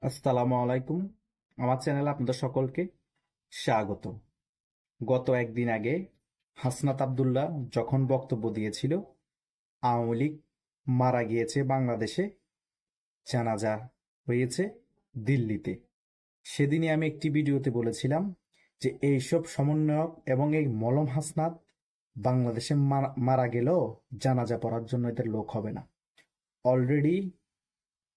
আসসালামু আলাইকুম। আমার চ্যানেলে আপনাদের সকলকে স্বাগত। গত একদিন আগে হাসনাত আব্দুল্লাহ যখন বক্তব্য দিয়েছিল আওয়ামী লীগ মারা গিয়েছে বাংলাদেশে, জানাজা হয়েছে দিল্লিতে, সেদিনই আমি একটি ভিডিওতে বলেছিলাম যে এইসব সমন্বয়ক এবং এই মলম হাসনাত বাংলাদেশে মারা গেলেও জানাজা পড়ার জন্য এদের লোক হবে না। অলরেডি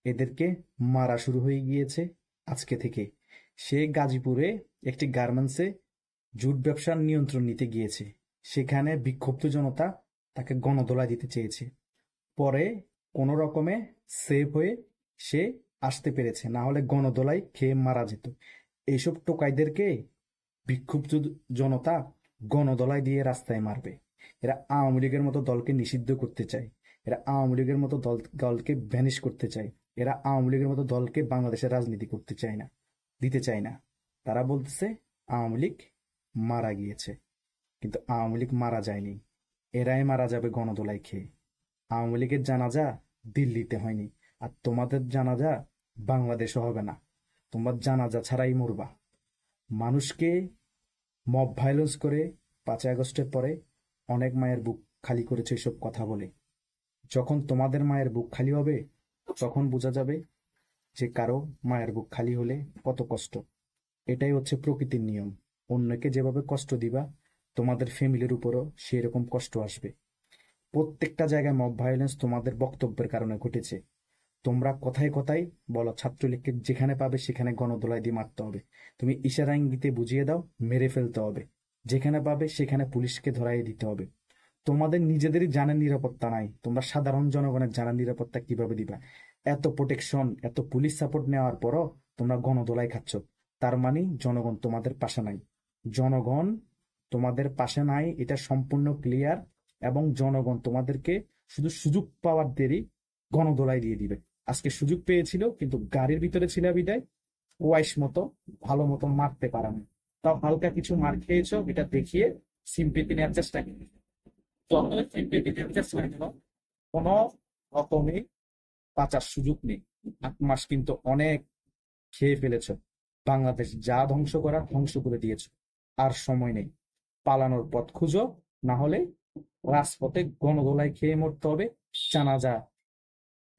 এদেরকে মারা শুরু হয়ে গিয়েছে আজকে থেকে। সে গাজীপুরে একটি গার্মেন্টসে জুট ব্যবসার নিয়ন্ত্রণ নিতে গিয়েছে। সেখানে বিক্ষুব্ধ জনতা তাকে গণধোলাই দিতে চেয়েছে। পরে কোনো রকমে সেভ হয়ে সে আসতে পেরেছে, না হলে গণধোলাই খেয়ে মারা যেত। এইসব টোকাইদেরকে বিক্ষুব্ধ জনতা গণধোলাই দিয়ে রাস্তায় মারবে। এরা আওয়ামী লীগের মতো দলকে নিষিদ্ধ করতে চায়। এরা আওয়ামী লীগের মতো দলকে ভ্যানিশ করতে চায়। এরা আওয়ামী লীগের মতো দলকে বাংলাদেশের রাজনীতি করতে চায় না, দিতে চায় না। তারা বলতেছে আওয়ামী লীগ মারা গিয়েছে, কিন্তু আওয়ামী লীগ মারা যায়নি। এরাই মারা যাবে গণধোলাই খেয়ে। আওয়ামী লীগের জানাজা দিল্লিতে হয়নি, আর তোমাদের জানাজা বাংলাদেশে হবে না। তোমরা জানাজা ছাড়াই মরবা। মানুষকে মব ভায়োলেন্স করে 5ই আগস্টের পরে অনেক মায়ের বুক খালি করেছে এসব কথা বলে। যখন তোমাদের মায়ের বুক খালি হবে তখন বোঝা যাবে যে কারো মায়ের বুক খালি হলে কত কষ্ট। এটাই হচ্ছে প্রকৃতির নিয়ম। অন্যকে যেভাবে কষ্ট দিবা, তোমাদের ফ্যামিলির উপরও সেরকম কষ্ট আসবে। প্রত্যেকটা জায়গায় মব ভায়োলেন্স তোমাদের বক্তব্যের কারণে ঘটেছে। তোমরা কথায় কথায় বলো ছাত্রলীগকে যেখানে পাবে সেখানে গণধোলাই দিয়ে মারতে হবে। তুমি ইশারা ইঙ্গিতে বুঝিয়ে দাও মেরে ফেলতে হবে। যেখানে পাবে সেখানে পুলিশকে ধরাই দিতে হবে। তোমাদের নিজেদেরই জানের নিরাপত্তা নাই, তোমরা সাধারণ জনগণের জানের নিরাপত্তা কিভাবে দিবা? এত প্রোটেকশন, এত পুলিশ সাপোর্ট নেওয়ার পরও তোমরা গণধোলাই খাচ্ছ। তার মানে জনগণ তোমাদের পাশে নাই। জনগণ তোমাদের পাশে নাই, এটা সম্পূর্ণ ক্লিয়ার। এবং জনগণ তোমাদেরকে শুধু সুযোগ পাওয়ার দেরি গণধোলাই দিয়ে দিবে। আজকে সুযোগ পেয়েছিল, কিন্তু গাড়ির ভিতরে ছিল বিদায় ওয়াইস মতো ভালো মতো মারতে পারে না। তাও হালকা কিছু মার খেয়েছো, এটা দেখিয়ে সিম্পিতি নেওয়ার চেষ্টা করেছে। যতই সিম্পিতি নেওয়ার চেষ্টা করো, কোনো রকমই বাঁচার সুযোগ নেই। 8 মাস কিন্তু অনেক খেয়ে ফেলেছ। বাংলাদেশ যা ধ্বংস করার ধ্বংস করে দিয়েছ। আর সময় নেই। পালানোর পথ খুঁজো, না হলে রাজপথে গণধোলাই খেয়ে মরতে হবে। জানাজা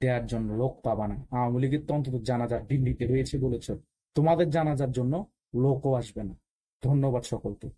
দেওয়ার জন্য লোক পাবা না। আওয়ামী লীগের তো অন্তত জানাজা দিল্লিতে রয়েছে বলেছ, তোমাদের জানাজার জন্য লোকও আসবে না। ধন্যবাদ সকলকে।